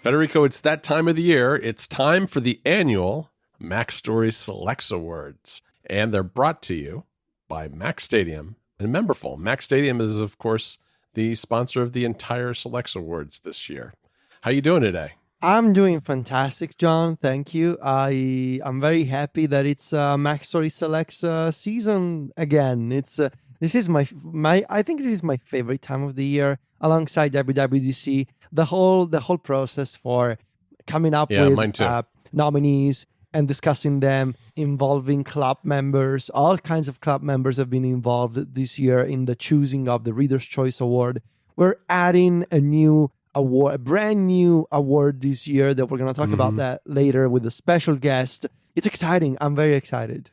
Federico, it's that time of the year. It's time for the annual MacStories Selects Awards, and they're brought to you by Mac Stadium and Memberful. Mac Stadium is, of course, the sponsor of the entire Selects Awards this year. How you doing today? I'm doing fantastic, John. Thank you. I'm very happy that it's MacStories Selects season again. This is my I think this is my favorite time of the year, alongside WWDC. The whole process for coming up with nominees and discussing them, involving club members. All kinds of club members have been involved this year in the choosing of the Reader's Choice Award. We're adding a new award, a brand new award this year that we're going to talk about that later with a special guest. It's exciting. I'm very excited.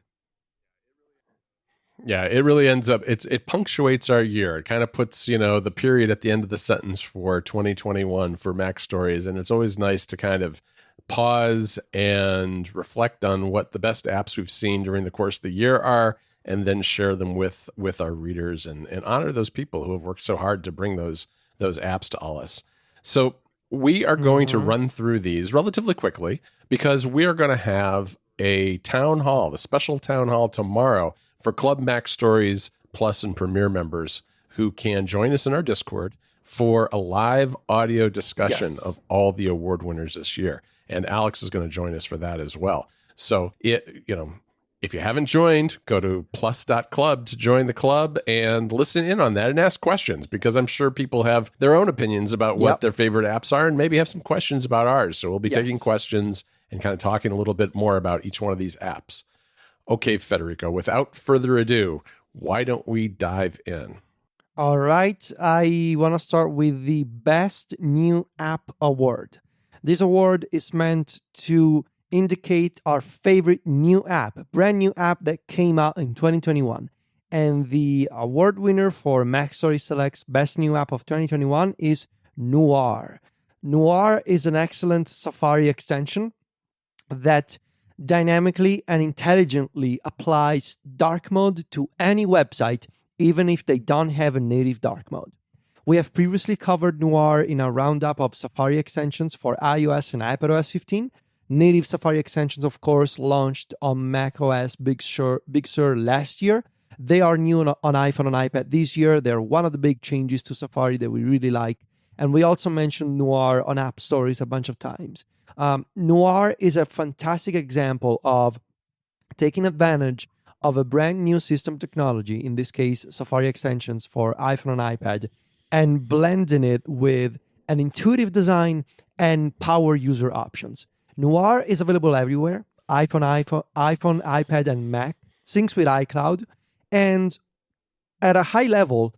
Yeah, it really ends up, it punctuates our year. It kind of puts, the period at the end of the sentence for 2021 for MacStories. And it's always nice to kind of pause and reflect on what the best apps we've seen during the course of the year are, and then share them with our readers and honor those people who have worked so hard to bring those apps to us. So we are going to run through these relatively quickly, because we are going to have a town hall, the special town hall tomorrow for Club MacStories Plus and Premier members who can join us in our Discord for a live audio discussion of all the award winners this year. And Alex is going to join us for that as well. So if you haven't joined, go to plus.club to join the club and listen in on that and ask questions, because I'm sure people have their own opinions about what their favorite apps are and maybe have some questions about ours. So we'll be taking questions and kind of talking a little bit more about each one of these apps. Okay, Federico, without further ado, why don't we dive in? All right. I want to start with the Best New App Award. This award is meant to indicate our favorite new app, a brand new app that came out in 2021. And the award winner for MacStories Selects Best New App of 2021 is Noir. Noir is an excellent Safari extension that dynamically and intelligently applies dark mode to any website, even if they don't have a native dark mode. We have previously covered Noir in a roundup of Safari extensions for iOS and iPadOS 15. Native Safari extensions, of course, launched on macOS Big Sur last year. They are new on iPhone and iPad this year. They're one of the big changes to Safari that we really like. And we also mentioned Noir on App Stories a bunch of times. Noir is a fantastic example of taking advantage of a brand new system technology, in this case, Safari extensions for iPhone and iPad, and blending it with an intuitive design and power user options. Noir is available everywhere, iPhone, iPad, and Mac, syncs with iCloud, and at a high level,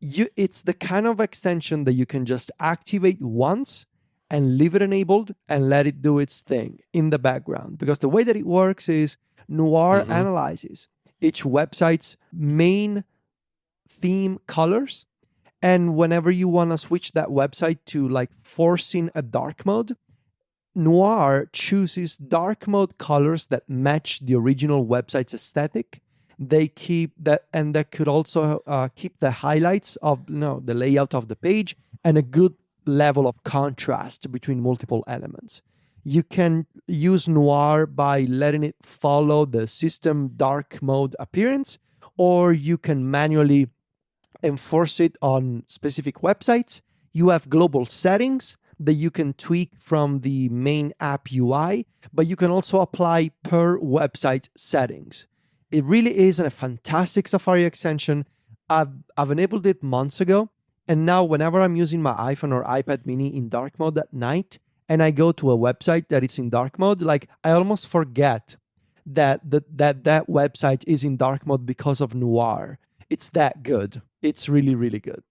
it's the kind of extension that you can just activate once and leave it enabled and let it do its thing in the background. Because the way that it works is Noir analyzes each website's main theme colors. And whenever you want to switch that website to like forcing a dark mode, Noir chooses dark mode colors that match the original website's aesthetic. They keep that, and that could also keep the highlights of the layout of the page and a good level of contrast between multiple elements. You can use Noir by letting it follow the system dark mode appearance, or you can manually enforce it on specific websites. You have global settings that you can tweak from the main app UI, but you can also apply per website settings. It really is a fantastic Safari extension. I've enabled it months ago, and now whenever I'm using my iPhone or iPad mini in dark mode at night, and I go to a website that is in dark mode, like I almost forget that website is in dark mode because of Noir. It's that good. It's really, really good.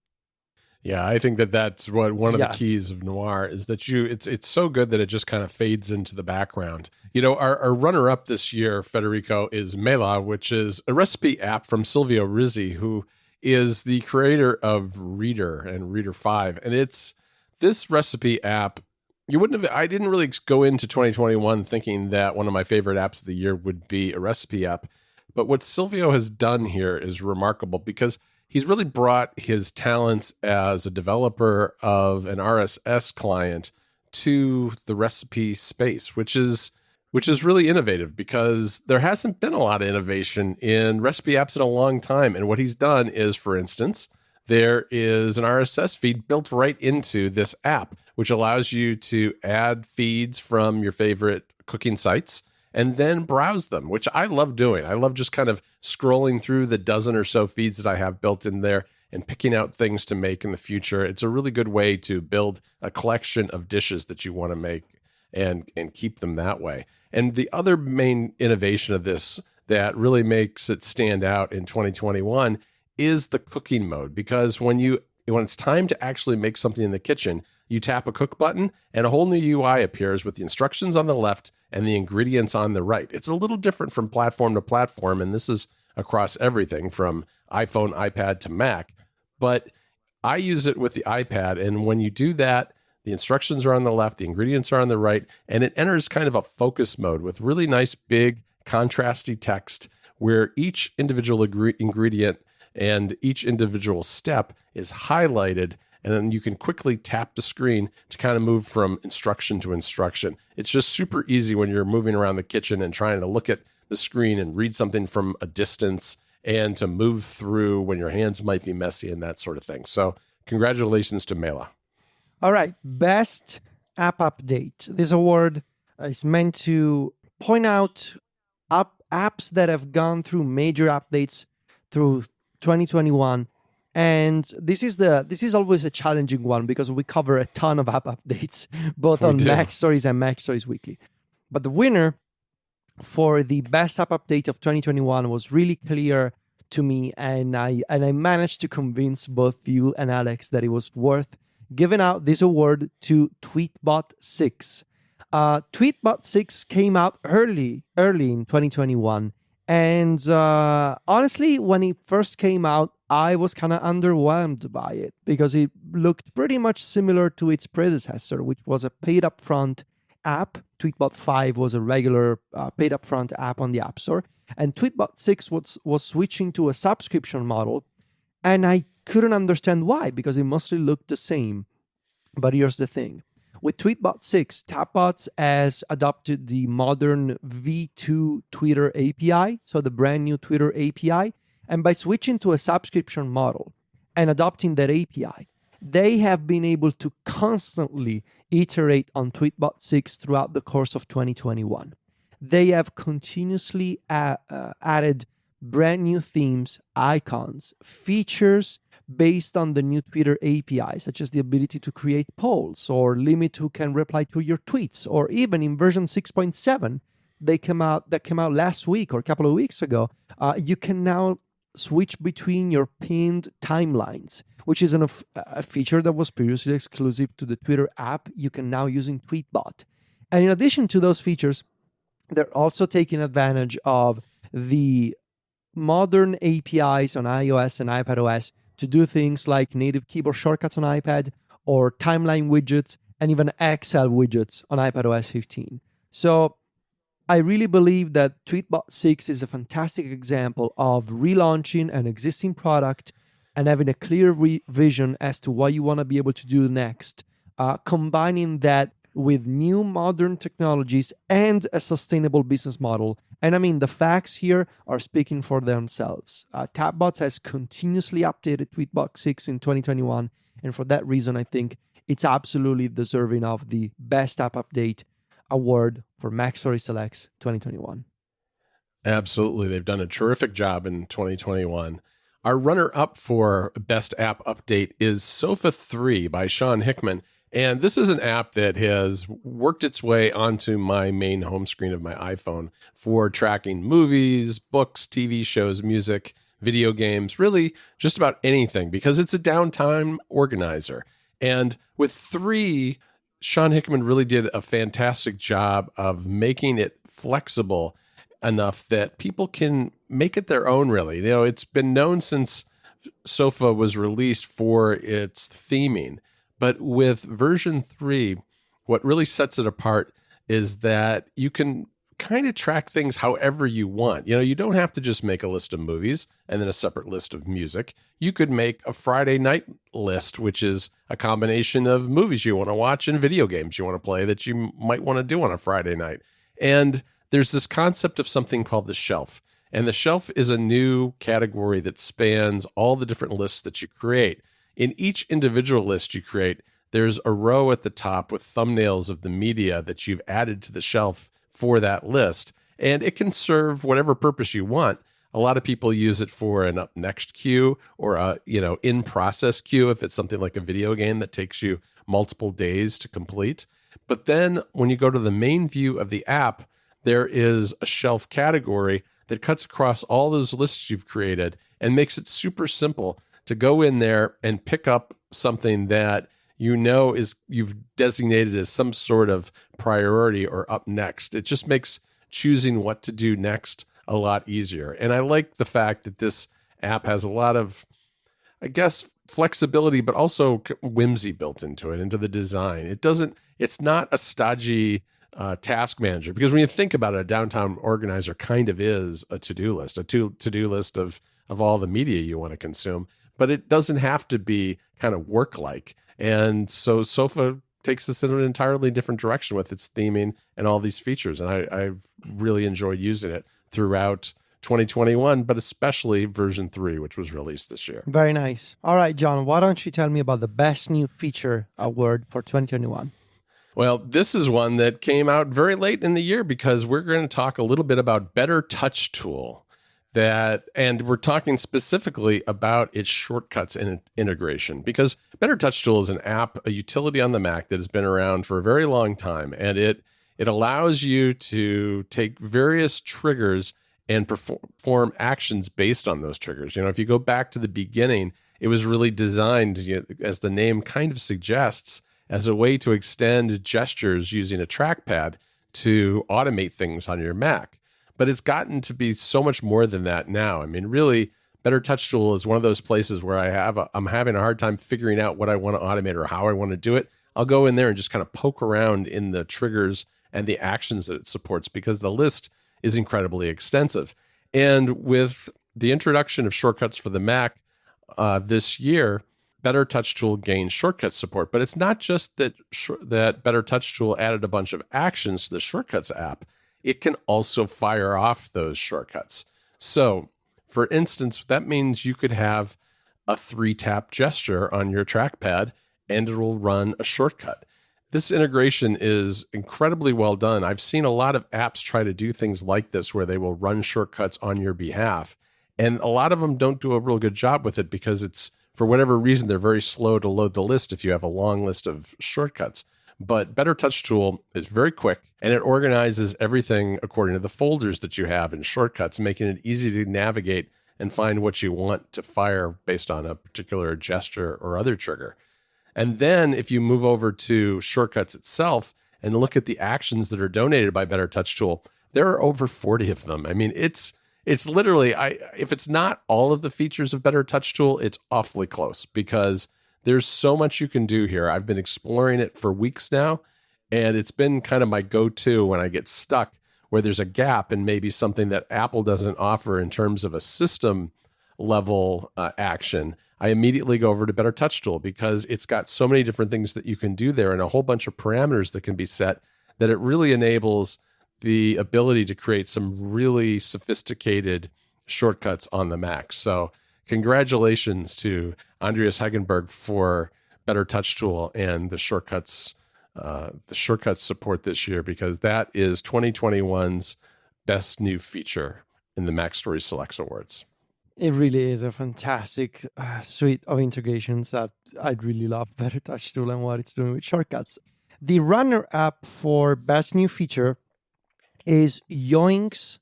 Yeah, I think that's what one of the keys of Noir is, that it's so good that it just kind of fades into the background. Our runner-up this year, Federico, is Mela, which is a recipe app from Silvio Rizzi, who is the creator of Reader and Reader 5. And it's this recipe app. I didn't really go into 2021 thinking that one of my favorite apps of the year would be a recipe app. But what Silvio has done here is remarkable, because he's really brought his talents as a developer of an RSS client to the recipe space, which is really innovative because there hasn't been a lot of innovation in recipe apps in a long time. And what he's done is, for instance, there is an RSS feed built right into this app, which allows you to add feeds from your favorite cooking sites and then browse them, which I love doing. I love just kind of scrolling through the dozen or so feeds that I have built in there and picking out things to make in the future. It's a really good way to build a collection of dishes that you want to make and keep them that way. And the other main innovation of this that really makes it stand out in 2021 is the cooking mode, because when it's time to actually make something in the kitchen, you tap a cook button and a whole new UI appears with the instructions on the left and the ingredients on the right. It's a little different from platform to platform, and this is across everything from iPhone, iPad to Mac. But I use it with the iPad, and when you do that, the instructions are on the left, the ingredients are on the right, and it enters kind of a focus mode with really nice, big, contrasty text where each individual ingredient and each individual step is highlighted, and then you can quickly tap the screen to kind of move from instruction to instruction. It's just super easy when you're moving around the kitchen and trying to look at the screen and read something from a distance and to move through when your hands might be messy and that sort of thing. So congratulations to Mela. All right, best app update. This award is meant to point out apps that have gone through major updates through 2021, and this is always a challenging one because we cover a ton of app updates both on MacStories and MacStories Weekly. But the winner for the best app update of 2021 was really clear to me, and I managed to convince both you and Alex that it was worth giving out this award to Tweetbot 6. Tweetbot 6 came out early in 2021. And honestly, when it first came out, I was kind of underwhelmed by it because it looked pretty much similar to its predecessor, which was a paid upfront app. Tweetbot 5 was a regular paid upfront app on the App Store. And Tweetbot 6 was switching to a subscription model. And I couldn't understand why, because it mostly looked the same. But here's the thing. With Tweetbot 6, Tapbots has adopted the modern V2 Twitter API, so the brand new Twitter API. And by switching to a subscription model and adopting that API, they have been able to constantly iterate on Tweetbot 6 throughout the course of 2021. They have continuously added brand new themes, icons, features based on the new Twitter API, such as the ability to create polls or limit who can reply to your tweets, or even in version 6.7 that came out last week or a couple of weeks ago, you can now switch between your pinned timelines, which is a feature that was previously exclusive to the Twitter app. You can now use in Tweetbot. And in addition to those features, they're also taking advantage of the modern APIs on iOS and iPadOS to do things like native keyboard shortcuts on iPad or timeline widgets and even Excel widgets on iPadOS 15. So I really believe that Tweetbot 6 is a fantastic example of relaunching an existing product and having a clear vision as to what you want to be able to do next, combining that with new modern technologies and a sustainable business model. And I mean, the facts here are speaking for themselves. Tapbots has continuously updated Tweetbot 6 in 2021. And for that reason, I think it's absolutely deserving of the Best App Update award for MacStories Selects 2021. Absolutely. They've done a terrific job in 2021. Our runner-up for Best App Update is Sofa 3 by Sean Hickman. And this is an app that has worked its way onto my main home screen of my iPhone for tracking movies, books, TV shows, music, video games, really just about anything, because it's a downtime organizer. And with 3, Sean Hickman really did a fantastic job of making it flexible enough that people can make it their own, really. You know, it's been known since Sofa was released for its theming. But with version 3, what really sets it apart is that you can kind of track things however you want. You don't have to just make a list of movies and then a separate list of music. You could make a Friday night list, which is a combination of movies you want to watch and video games you want to play that you might want to do on a Friday night. And there's this concept of something called the shelf. And the shelf is a new category that spans all the different lists that you create. In each individual list you create, there's a row at the top with thumbnails of the media that you've added to the shelf for that list. And it can serve whatever purpose you want. A lot of people use it for an up next queue or a in process queue if it's something like a video game that takes you multiple days to complete. But then when you go to the main view of the app, there is a shelf category that cuts across all those lists you've created and makes it super simple to go in there and pick up something that you've designated as some sort of priority or up next. It just makes choosing what to do next a lot easier. And I like the fact that this app has a lot of, I guess, flexibility, but also whimsy built into it, into the design. It's not a stodgy task manager, because when you think about it, a downtown organizer kind of is a to-do list, a to-do list of all the media you want to consume, but it doesn't have to be kind of work-like. And so Sofa takes this in an entirely different direction with its theming and all these features. And I've really enjoyed using it throughout 2021, but especially version 3, which was released this year. Very nice. All right, John, why don't you tell me about the best new feature award for 2021? Well, this is one that came out very late in the year because we're going to talk a little bit about BetterTouchTool. And we're talking specifically about its shortcuts and integration, because BetterTouchTool is an app, a utility on the Mac that has been around for a very long time, and it allows you to take various triggers and perform actions based on those triggers. If you go back to the beginning, it was really designed, as the name kind of suggests, as a way to extend gestures using a trackpad to automate things on your Mac. But it's gotten to be so much more than that now. I mean, really, BetterTouchTool is one of those places where I'm having a hard time figuring out what I want to automate or how I want to do it. I'll go in there and just kind of poke around in the triggers and the actions that it supports, because the list is incredibly extensive. And with the introduction of shortcuts for the Mac this year, BetterTouchTool gained shortcut support. But it's not just that BetterTouchTool added a bunch of actions to the Shortcuts app. It can also fire off those shortcuts. So, for instance, that means you could have a 3-tap gesture on your trackpad and it will run a shortcut. This integration is incredibly well done. I've seen a lot of apps try to do things like this where they will run shortcuts on your behalf. And a lot of them don't do a real good job with it because for whatever reason, they're very slow to load the list if you have a long list of shortcuts. But BetterTouchTool is very quick, and it organizes everything according to the folders that you have in shortcuts, making it easy to navigate and find what you want to fire based on a particular gesture or other trigger. And then if you move over to shortcuts itself and look at the actions that are donated by BetterTouchTool, there are over 40 of them. I mean, it's literally, if it's not all of the features of BetterTouchTool, it's awfully close, because there's so much you can do here. I've been exploring it for weeks now, and it's been kind of my go-to when I get stuck where there's a gap in maybe something that Apple doesn't offer in terms of a system level action. I immediately go over to BetterTouchTool because it's got so many different things that you can do there and a whole bunch of parameters that can be set that it really enables the ability to create some really sophisticated shortcuts on the Mac. So congratulations to Andreas Hegenberg for BetterTouchTool and the shortcuts support this year, because that is 2021's best new feature in the MacStories Selects Awards. It really is a fantastic suite of integrations that I really love BetterTouchTool and what it's doing with shortcuts. The runner-up for best new feature is Yoink's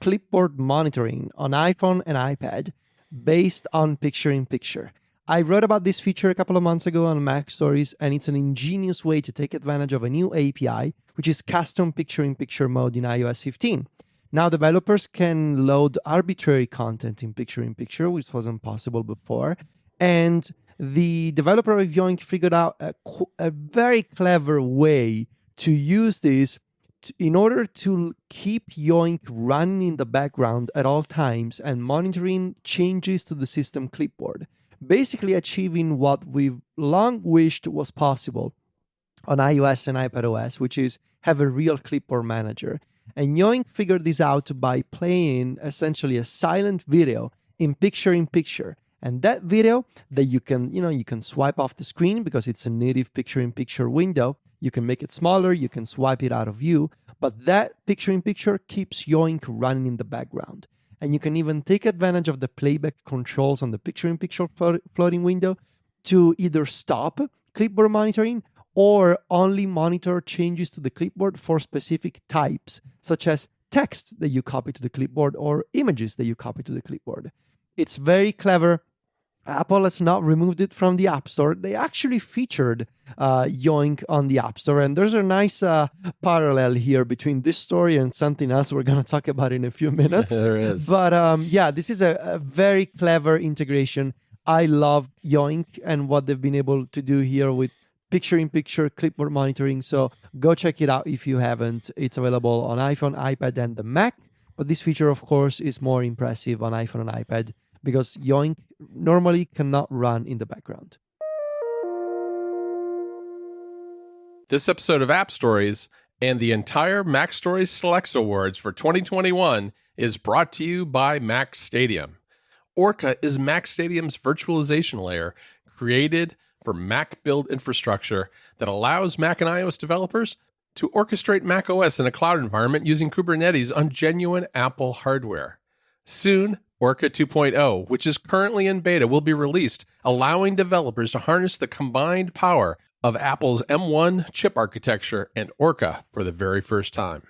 clipboard monitoring on iPhone and iPad based on picture-in-picture. I wrote about this feature a couple of months ago on MacStories, and it's an ingenious way to take advantage of a new API, which is custom picture-in-picture mode in iOS 15. Now, developers can load arbitrary content in picture-in-picture, which wasn't possible before. And the developer of Yoink figured out a very clever way to use this in order to keep Yoink running in the background at all times and monitoring changes to the system clipboard, basically achieving what we've long wished was possible on iOS and iPadOS, which is have a real clipboard manager. And Yoink figured this out by playing essentially a silent video in picture. And that video that you can swipe off the screen because it's a native picture-in-picture window. You can make it smaller, you can swipe it out of view, but that picture-in-picture keeps Yoink running in the background. And you can even take advantage of the playback controls on the picture-in-picture floating window to either stop clipboard monitoring or only monitor changes to the clipboard for specific types, such as text that you copy to the clipboard or images that you copy to the clipboard. It's very clever. Apple has not removed it from the App Store. They actually featured Yoink on the App Store, and there's a nice parallel here between this story and something else we're going to talk about in a few minutes. There is. But this is a very clever integration. I love Yoink and what they've been able to do here with picture-in-picture clipboard monitoring. So go check it out if you haven't. It's available on iPhone, iPad, and the Mac. But this feature, of course, is more impressive on iPhone and iPad because Yoink normally cannot run in the background. This episode of App Stories and the entire MacStories Selects Awards for 2021 is brought to you by Mac Stadium. Orca is Mac Stadium's virtualization layer created for Mac build infrastructure that allows Mac and iOS developers to orchestrate Mac OS in a cloud environment using Kubernetes on genuine Apple hardware. Soon, Orca 2.0, which is currently in beta, will be released, allowing developers to harness the combined power of Apple's M1 chip architecture and Orca for the very first time.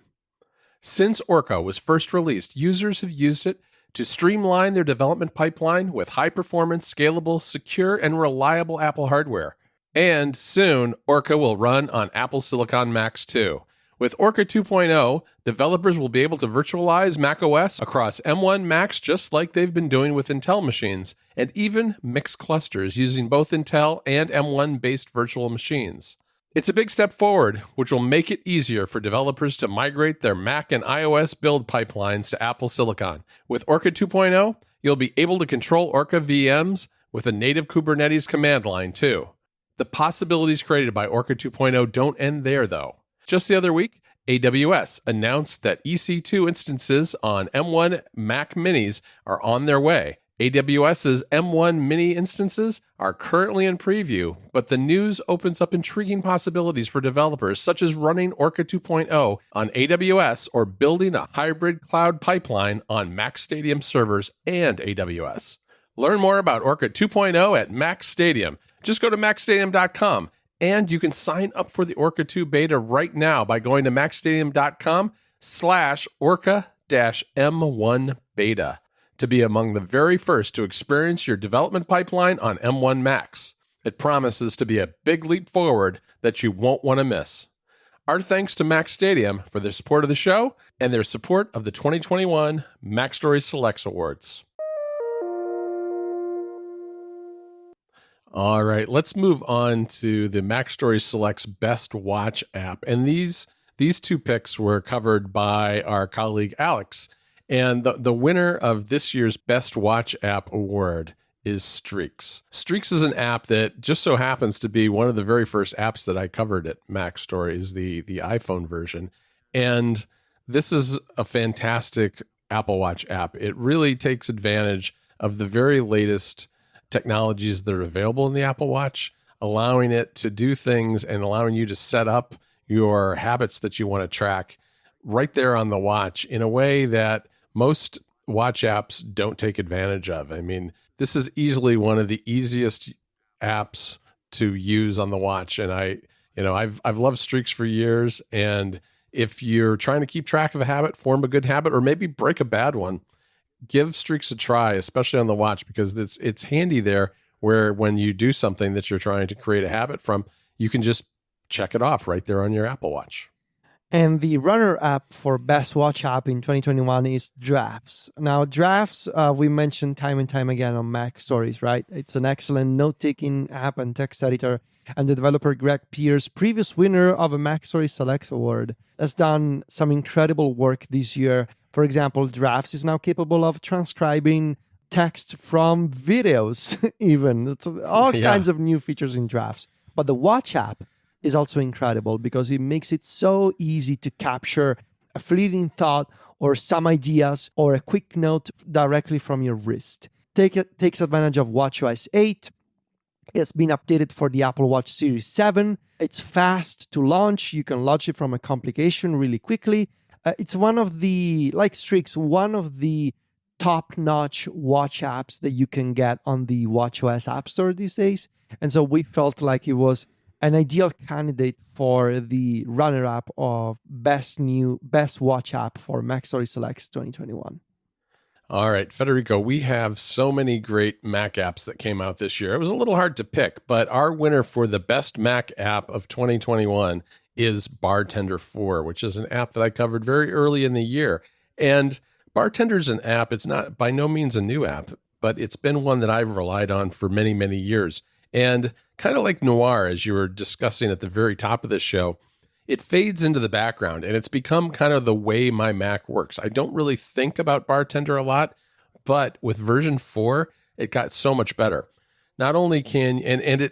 Since Orca was first released, users have used it to streamline their development pipeline with high-performance, scalable, secure, and reliable Apple hardware. And soon, Orca will run on Apple Silicon Macs too. With Orca 2.0, developers will be able to virtualize macOS across M1 Macs just like they've been doing with Intel machines, and even mix clusters using both Intel and M1-based virtual machines. It's a big step forward, which will make it easier for developers to migrate their Mac and iOS build pipelines to Apple Silicon. With Orca 2.0, you'll be able to control Orca VMs with a native Kubernetes command line, too. The possibilities created by Orca 2.0 don't end there, though. Just the other week, AWS announced that EC2 instances on M1 Mac Minis are on their way. AWS's M1 Mini instances are currently in preview, but the news opens up intriguing possibilities for developers, such as running Orca 2.0 on AWS or building a hybrid cloud pipeline on Mac Stadium servers and AWS. Learn more about Orca 2.0 at Mac Stadium. Just go to macstadium.com, and you can sign up for the Orca 2 beta right now by going to macstadium.com/Orca-M1 beta. To be among the very first to experience your development pipeline on M1 Macs. It promises to be a big leap forward that you won't want to miss. Our thanks to Mac Stadium for their support of the show and their support of the 2021 MacStories Selects Awards. All right, let's move on to the MacStories Selects Best Watch app. And these two picks were covered by our colleague Alex. And the winner of this year's Best Watch App Award is Streaks. Streaks is an app that just so happens to be one of the very first apps that I covered at MacStories, the iPhone version. And this is a fantastic Apple Watch app. It really takes advantage of the very latest technologies that are available in the Apple Watch, allowing it to do things and allowing you to set up your habits that you want to track right there on the watch in a way that most watch apps don't take advantage of. I mean, this is easily one of the easiest apps to use on the watch. And I've loved Streaks for years. And if you're trying to keep track of a habit, form a good habit, or maybe break a bad one, give Streaks a try, especially on the watch, because it's handy there where when you do something that you're trying to create a habit from, you can just check it off right there on your Apple Watch. And the runner-up for Best Watch app in 2021 is Drafts. Now, Drafts, we mentioned time and time again on MacStories, right? It's an excellent note-taking app and text editor And the developer Greg Pierce, previous winner of a MacStories Selects Award, has done some incredible work this year. For example, Drafts is now capable of transcribing text from videos, even. It's all kinds of new features in Drafts. But the Watch app is also incredible because it makes it so easy to capture a fleeting thought or some ideas or a quick note directly from your wrist. Takes advantage of watchOS 8. It's been updated for the Apple Watch Series 7. It's fast to launch. You can launch it from a complication really quickly. It's one of the, like Strix, one of the top-notch watch apps that you can get on the watchOS App Store these days. And so we felt like it was an ideal candidate for the runner-up of best watch app for MacStories Selects 2021. All right, Federico, we have so many great Mac apps that came out this year. It was a little hard to pick, but our winner for the best Mac app of 2021 is Bartender 4, which is an app that I covered very early in the year. And Bartender's an app. It's not by no means a new app, but it's been one that I've relied on for many, many years. And kind of like Noir, as you were discussing at the very top of this show, it fades into the background and it's become kind of the way my Mac works. I don't really think about Bartender a lot, but with version 4, it got so much better. Not only can, and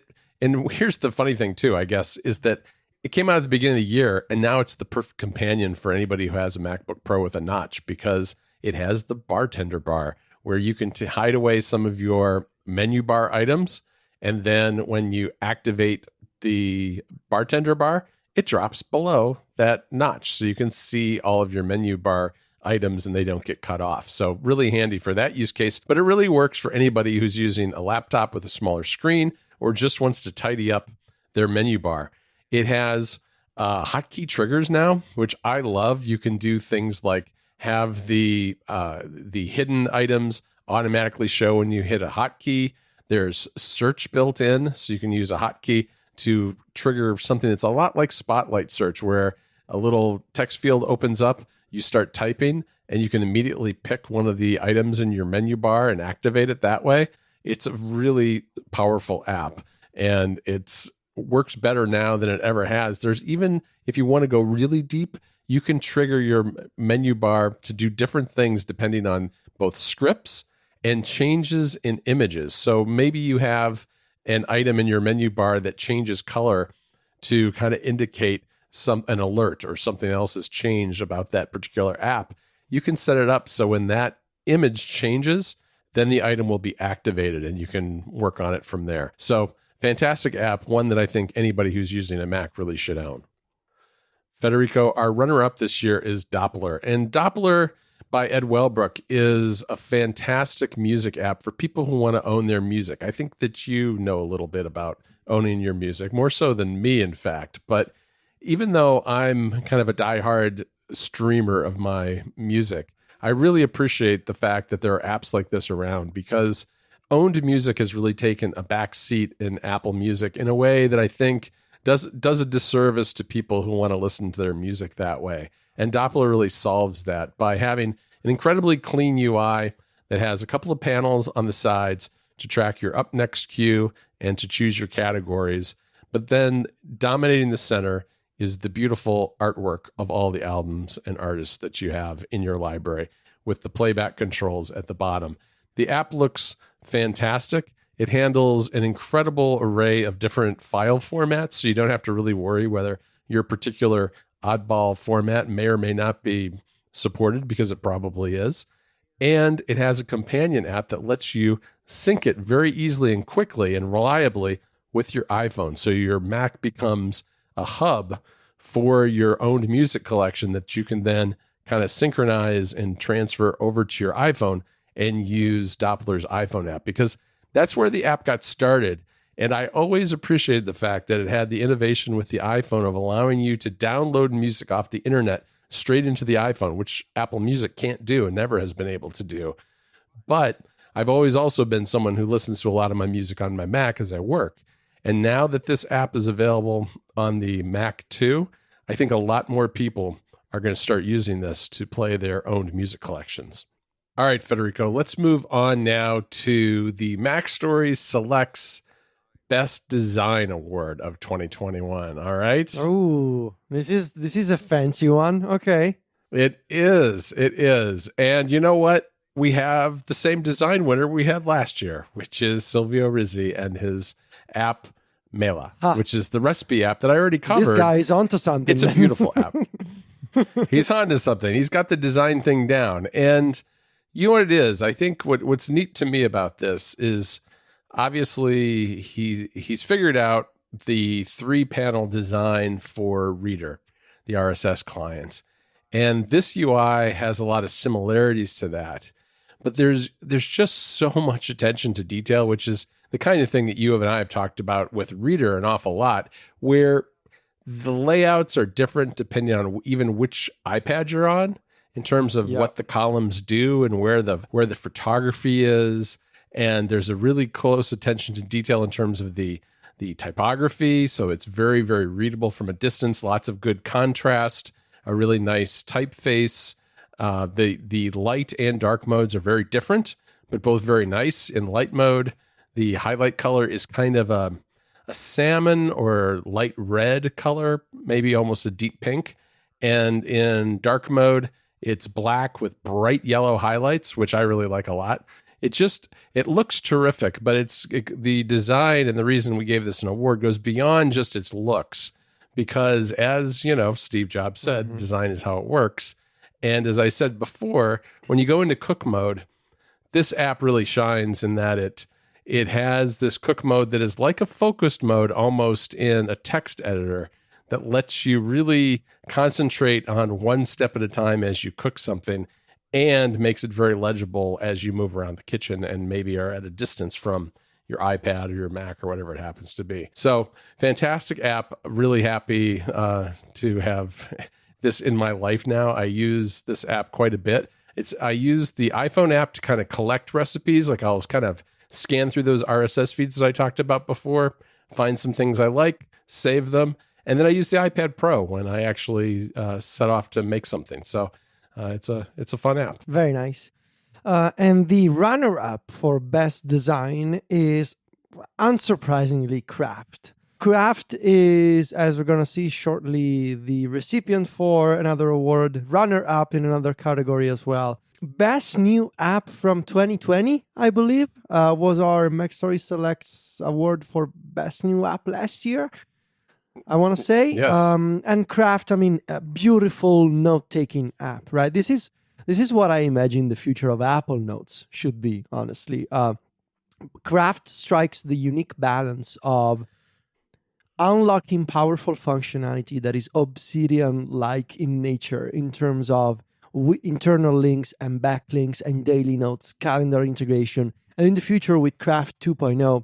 here's the funny thing too, I guess, is that it came out at the beginning of the year and now it's the perfect companion for anybody who has a MacBook Pro with a notch because it has the Bartender bar where you can hide away some of your menu bar items. And then when you activate the Bartender bar, it drops below that notch. So you can see all of your menu bar items and they don't get cut off. So really handy for that use case. But it really works for anybody who's using a laptop with a smaller screen or just wants to tidy up their menu bar. It has hotkey triggers now, which I love. You can do things like have the hidden items automatically show when you hit a hotkey. There's search built in, so you can use a hotkey to trigger something that's a lot like Spotlight search, where a little text field opens up, you start typing, and you can immediately pick one of the items in your menu bar and activate it that way. It's a really powerful app, and it works better now than it ever has. There's even, if you want to go really deep, you can trigger your menu bar to do different things depending on both scripts and changes in images. So maybe you have an item in your menu bar that changes color to kind of indicate an alert or something else has changed about that particular app. You can set it up so when that image changes, then the item will be activated and you can work on it from there. So fantastic app, one that I think anybody who's using a Mac really should own. Federico, our runner-up this year is Doppler. And Doppler by Ed Wellbrook is a fantastic music app for people who want to own their music. I think that you know a little bit about owning your music, more so than me, in fact. But even though I'm kind of a diehard streamer of my music, I really appreciate the fact that there are apps like this around because owned music has really taken a back seat in Apple Music in a way that I think does a disservice to people who want to listen to their music that way. And Doppler really solves that by having an incredibly clean UI that has a couple of panels on the sides to track your up next queue and to choose your categories. But then dominating the center is the beautiful artwork of all the albums and artists that you have in your library with the playback controls at the bottom. The app looks fantastic. It handles an incredible array of different file formats, so you don't have to really worry whether your particular oddball format may or may not be supported, because it probably is. And it has a companion app that lets you sync it very easily and quickly and reliably with your iPhone. So your Mac becomes a hub for your owned music collection that you can then kind of synchronize and transfer over to your iPhone and use Doppler's iPhone app, because that's where the app got started. And I always appreciated the fact that it had the innovation with the iPhone of allowing you to download music off the internet straight into the iPhone, which Apple Music can't do and never has been able to do. But I've always also been someone who listens to a lot of my music on my Mac as I work. And now that this app is available on the Mac too, I think a lot more people are going to start using this to play their own music collections. All right, Federico, let's move on now to the MacStories Selects Best Design Award of 2021. All right. Oh, this is a fancy one. Okay. It is. It is. And you know what? We have the same design winner we had last year, which is Silvio Rizzi and his app Mela, which is the recipe app that I already covered. This guy is onto something. It's a beautiful app. He's onto something. He's got the design thing down. And you know what it is? I think what's neat to me about this is obviously he's figured out the 3-panel design for Reader, the RSS clients. And this UI has a lot of similarities to that. But there's just so much attention to detail, which is the kind of thing that you and I have talked about with Reader an awful lot, where the layouts are different depending on even which iPad you're on in terms of what the columns do and where the photography is. And there's a really close attention to detail in terms of the typography. So it's very, very readable from a distance, lots of good contrast, a really nice typeface. The light and dark modes are very different, but both very nice. In light mode, the highlight color is kind of a salmon or light red color, maybe almost a deep pink. And in dark mode, it's black with bright yellow highlights, which I really like a lot. It looks terrific, but the design and the reason we gave this an award goes beyond just its looks, because as you know, Steve Jobs said, design is how it works. And as I said before, when you go into cook mode, this app really shines in that it has this cook mode that is like a focused mode almost in a text editor that lets you really concentrate on one step at a time as you cook something, and makes it very legible as you move around the kitchen and maybe are at a distance from your iPad or your Mac or whatever it happens to be. So fantastic app. Really happy to have this in my life now. I use this app quite a bit. I use the iPhone app to kind of collect recipes. Like I'll kind of scan through those RSS feeds that I talked about before, find some things I like, save them. And then I use the iPad Pro when I actually set off to make something. So it's a fun app. Very nice. And the runner-up for best design is unsurprisingly Craft. Craft is, as we're going to see shortly, the recipient for another award, runner-up in another category as well. Best new app from 2020, I believe, was our MacStories Selects Award for best new app last year, I want to say. Yes. And Craft, I mean, a beautiful note-taking app, right? This is what I imagine the future of Apple Notes should be, honestly. Craft strikes the unique balance of unlocking powerful functionality that is Obsidian-like in nature in terms of internal links and backlinks and daily notes, calendar integration. And in the future with Craft 2.0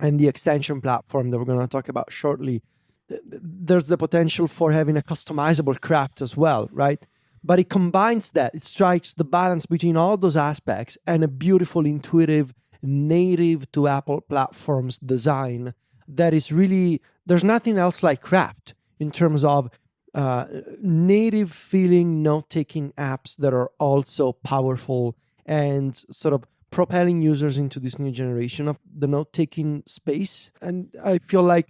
and the extension platform that we're going to talk about shortly, there's the potential for having a customizable Craft as well, right? But it combines that. It strikes the balance between all those aspects and a beautiful, intuitive, native to Apple platforms design that is really, there's nothing else like Craft in terms of native feeling note-taking apps that are also powerful and sort of propelling users into this new generation of the note-taking space. And I feel like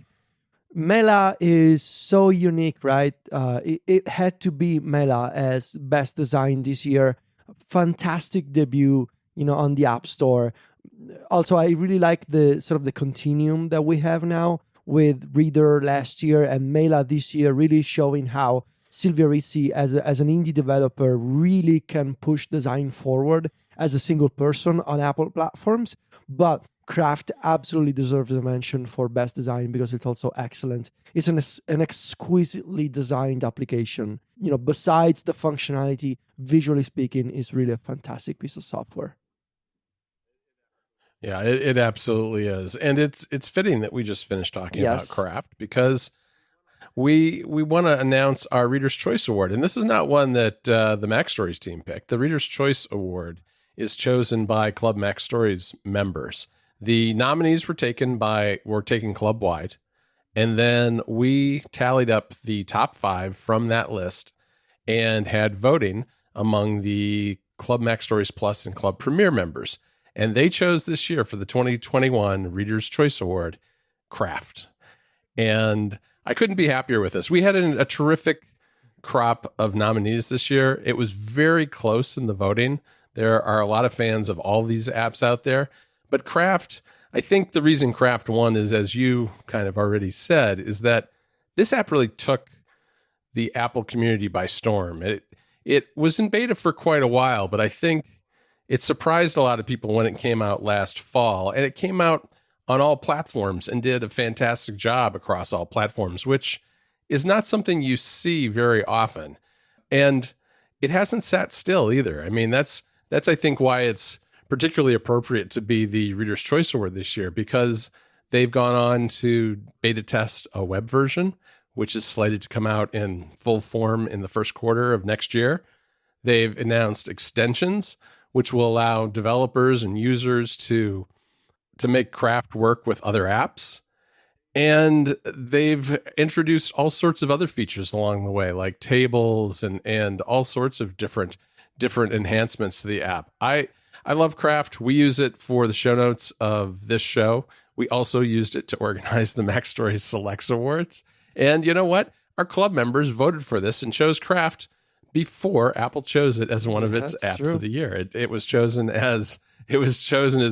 Mela is so unique, right? It had to be Mela as best design this year. Fantastic debut, on the App Store. Also, I really like the sort of the continuum that we have now with Reader last year and Mela this year, really showing how Silvio Rizzi as an indie developer really can push design forward as a single person on Apple platforms. But Craft absolutely deserves a mention for best design because it's also excellent. It's an exquisitely designed application. Besides the functionality, visually speaking, is really a fantastic piece of software. Yeah, it absolutely is. And it's fitting that we just finished talking about Craft because we want to announce our Reader's Choice Award. And this is not one that the MacStories team picked. The Reader's Choice Award is chosen by Club MacStories members. The nominees were taken club-wide, and then we tallied up the top 5 from that list and had voting among the Club MacStories Plus and Club Premier members. And they chose this year for the 2021 Reader's Choice Award Craft. And I couldn't be happier with this. We had a terrific crop of nominees this year. It was very close in the voting. There are a lot of fans of all these apps out there. But Craft, I think the reason Craft won is, as you kind of already said, is that this app really took the Apple community by storm. It was in beta for quite a while, but I think it surprised a lot of people when it came out last fall. And it came out on all platforms and did a fantastic job across all platforms, which is not something you see very often. And it hasn't sat still either. I mean, that's I think why it's particularly appropriate to be the Reader's Choice Award this year, because they've gone on to beta test a web version, which is slated to come out in full form in the first quarter of next year. They've announced extensions, which will allow developers and users to make Craft work with other apps. And they've introduced all sorts of other features along the way, like tables and all sorts of different enhancements to the app. I love Craft. We use it for the show notes of this show. We also used it to organize the MacStories Selects Awards. And you know what? Our club members voted for this and chose Craft before Apple chose it as one of its apps of the year. It was chosen as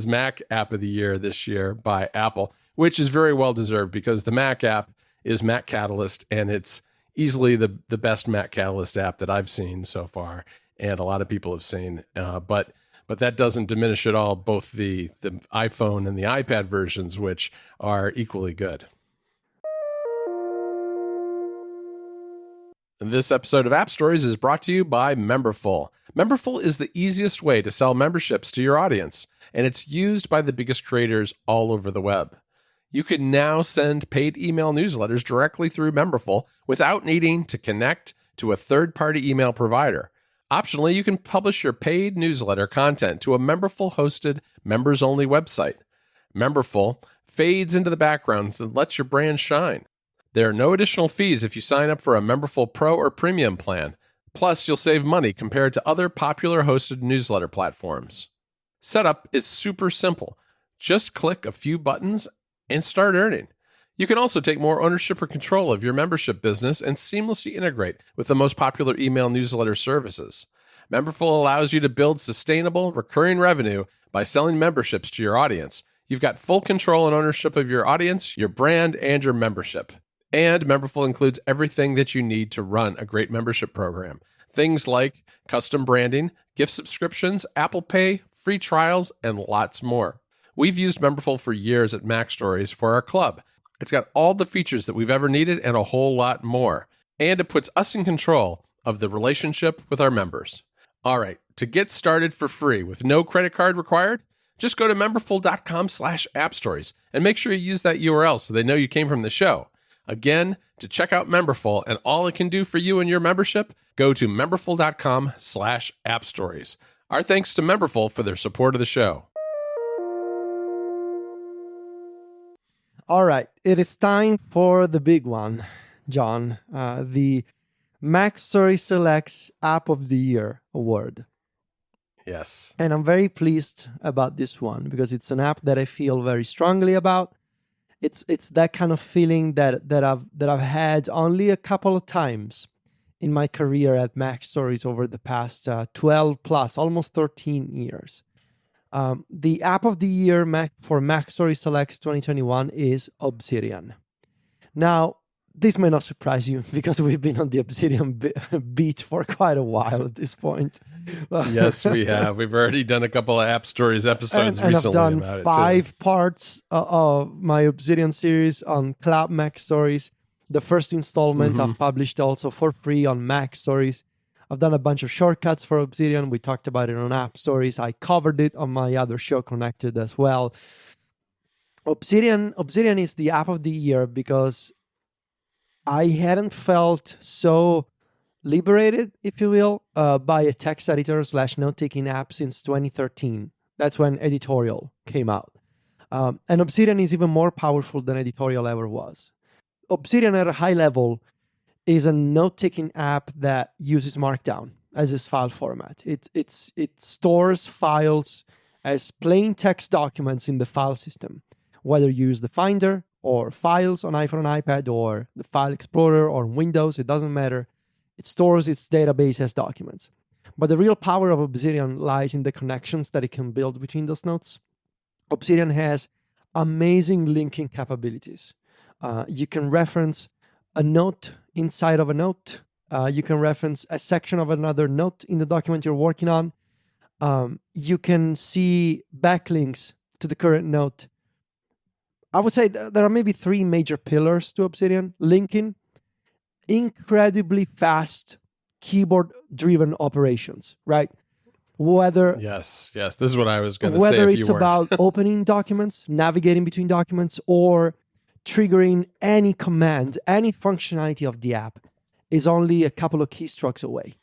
Mac App of the Year this year by Apple, which is very well deserved because the Mac app is Mac Catalyst, and it's easily the best Mac Catalyst app that I've seen so far, and a lot of people have seen. But that doesn't diminish at all both the iPhone and the iPad versions, which are equally good. This episode of App Stories is brought to you by Memberful. Memberful is the easiest way to sell memberships to your audience, and it's used by the biggest creators all over the web. You can now send paid email newsletters directly through Memberful without needing to connect to a third-party email provider. Optionally, you can publish your paid newsletter content to a Memberful-hosted, members-only website. Memberful fades into the background and lets your brand shine. There are no additional fees if you sign up for a Memberful Pro or Premium plan. Plus, you'll save money compared to other popular hosted newsletter platforms. Setup is super simple. Just click a few buttons and start earning. You can also take more ownership or control of your membership business and seamlessly integrate with the most popular email newsletter services. Memberful allows you to build sustainable, recurring revenue by selling memberships to your audience. You've got full control and ownership of your audience, your brand, and your membership. And Memberful includes everything that you need to run a great membership program. Things like custom branding, gift subscriptions, Apple Pay, free trials, and lots more. We've used Memberful for years at MacStories for our club. It's got all the features that we've ever needed and a whole lot more. And it puts us in control of the relationship with our members. All right, to get started for free with no credit card required, just go to memberful.com/appstories and make sure you use that URL so they know you came from the show. Again, to check out Memberful and all it can do for you and your membership, go to memberful.com/appstories. Our thanks to Memberful for their support of the show. All right, it is time for the big one, John, the MacStories Selects App of the Year award. Yes. And I'm very pleased about this one because it's an app that I feel very strongly about. It's that kind of feeling that I've had only a couple of times in my career at MacStories over the past 12 plus, almost 13 years. The app of the year for MacStories Selects 2021 is Obsidian. Now, this may not surprise you because we've been on the Obsidian beat for quite a while at this point. Yes, we have. We've already done a couple of App Stories episodes and recently I've done about 5 parts of my Obsidian series on Cloud MacStories. The first installment I've published also for free on MacStories. I've done a bunch of shortcuts for Obsidian. We talked about it on App Stories. I covered it on my other show, Connected, as well. Obsidian is the app of the year because I hadn't felt so liberated, if you will, by a text editor / note-taking app since 2013. That's when editorial came out. And Obsidian is even more powerful than editorial ever was. Obsidian at a high level is a note-taking app that uses Markdown as its file format. It stores files as plain text documents in the file system, whether you use the Finder or files on iPhone and iPad, or the File Explorer or Windows, it doesn't matter. It stores its database as documents. But the real power of Obsidian lies in the connections that it can build between those notes. Obsidian has amazing linking capabilities. You can reference a note inside of a note. You can reference a section of another note in the document you're working on. You can see backlinks to the current note. I would say there are maybe 3 major pillars to Obsidian. Linking, incredibly fast keyboard-driven operations, right? Whether Yes, this is what I was going to say. Whether it's about opening documents, navigating between documents, or triggering any command, any functionality of the app is only a couple of keystrokes away.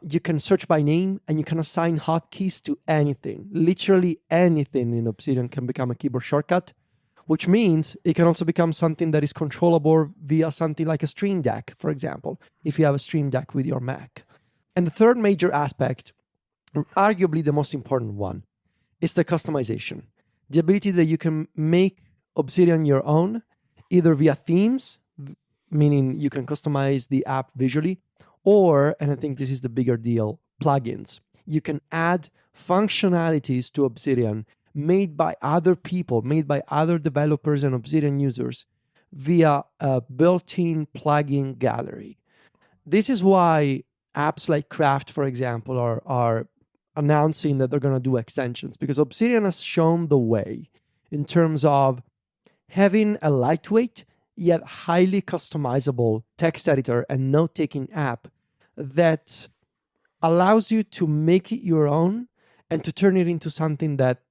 You can search by name and you can assign hotkeys to anything. Literally anything in Obsidian can become a keyboard shortcut, which means it can also become something that is controllable via something like a Stream Deck, for example, if you have a Stream Deck with your Mac. And the third major aspect, arguably the most important one, is the customization. The ability that you can make Obsidian your own, either via themes, meaning you can customize the app visually, or, and I think this is the bigger deal, plugins. You can add functionalities to Obsidian made by other people, made by other developers and Obsidian users via a built-in plugin gallery. This is why apps like Craft, for example, are announcing that they're going to do extensions, because Obsidian has shown the way in terms of having a lightweight yet highly customizable text editor and note-taking app that allows you to make it your own and to turn it into something that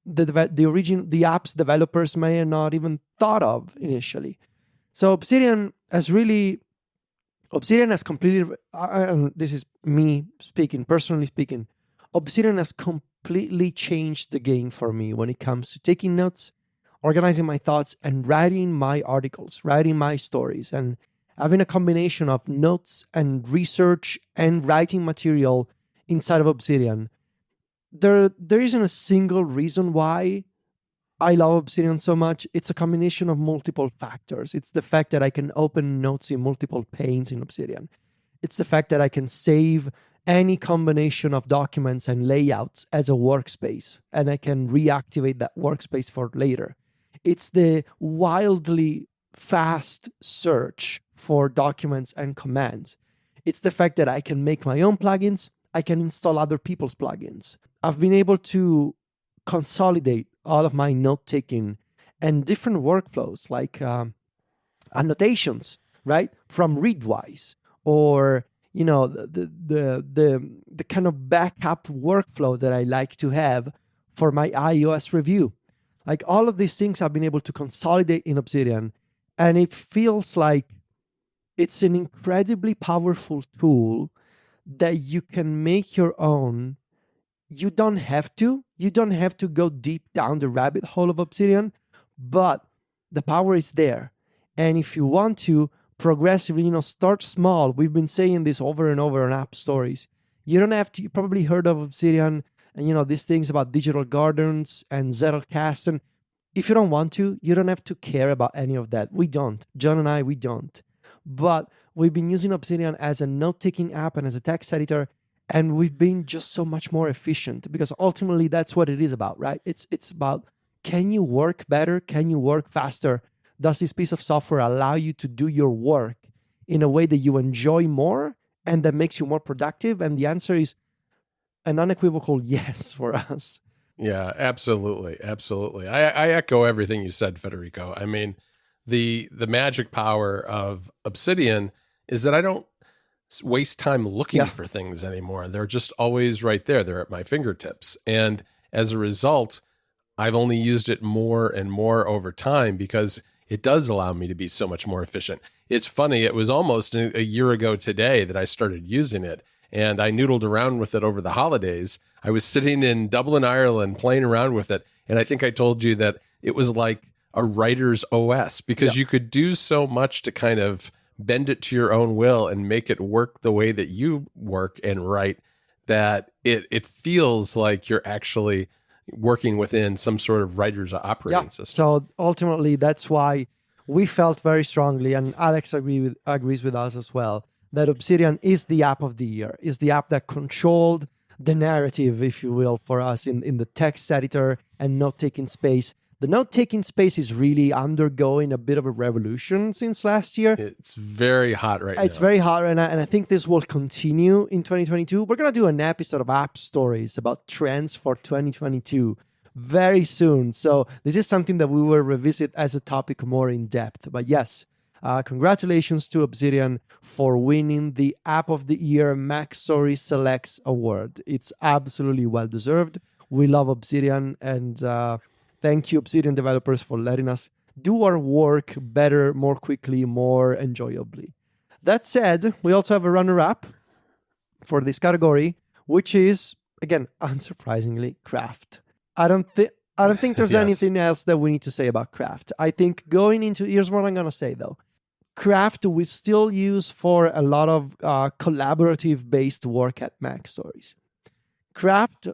the app's developers may have not even thought of initially. So Obsidian has completely, this is me speaking, personally speaking, Obsidian has completely changed the game for me when it comes to taking notes, organizing my thoughts, and writing my articles, writing my stories, and having a combination of notes and research and writing material inside of Obsidian. There isn't a single reason why I love Obsidian so much. It's a combination of multiple factors. It's the fact that I can open notes in multiple panes in Obsidian. It's the fact that I can save any combination of documents and layouts as a workspace, and I can reactivate that workspace for later. It's the wildly fast search for documents and commands. It's the fact that I can make my own plugins. I can install other people's plugins. I've been able to consolidate all of my note-taking and different workflows like annotations, right? From Readwise, or the kind of backup workflow that I like to have for my iOS review. Like all of these things I've been able to consolidate in Obsidian, and it feels like it's an incredibly powerful tool that you can make your own. You don't have to go deep down the rabbit hole of Obsidian, but the power is there. And if you want to progressively, start small. We've been saying this over and over on App Stories. You don't have to, you probably heard of Obsidian and, these things about digital gardens and Zettelkasten. And if you don't want to, you don't have to care about any of that. We don't. John and I, we don't. But we've been using Obsidian as a note-taking app and as a text editor, and we've been just so much more efficient, because ultimately that's what it is about, right? It's about, can you work better? Can you work faster? Does this piece of software allow you to do your work in a way that you enjoy more and that makes you more productive? And the answer is an unequivocal yes for us. Yeah, absolutely. Absolutely. I echo everything you said, Federico. I mean, the magic power of Obsidian is that I don't waste time looking for things anymore. They're just always right there. They're at my fingertips. And as a result, I've only used it more and more over time because it does allow me to be so much more efficient. It's funny, it was almost a year ago today that I started using it, and I noodled around with it over the holidays. I was sitting in Dublin, Ireland, playing around with it, and I think I told you that it was like a writer's OS, because you could do so much to kind of bend it to your own will and make it work the way that you work and write, that it feels like you're actually working within some sort of writer's operating system. So ultimately, that's why we felt very strongly, and Alex agrees with us as well, that Obsidian is the app of the year, is the app that controlled the narrative, if you will, for us in the text editor and note-taking space. The note-taking space is really undergoing a bit of a revolution since last year. It's very hot right now. It's very hot right now, and I think this will continue in 2022. We're going to do an episode of App Stories about trends for 2022 very soon. So this is something that we will revisit as a topic more in depth. But yes, congratulations to Obsidian for winning the App of the Year MacStories Selects Award. It's absolutely well-deserved. We love Obsidian, and thank you, Obsidian developers, for letting us do our work better, more quickly, more enjoyably. That said, we also have a runner-up for this category, which is, again, unsurprisingly, craft. I don't think there's anything else that we need to say about craft. I think going into, here's what I'm going to say, though. Craft we still use for a lot of collaborative-based work at MacStories. Craft,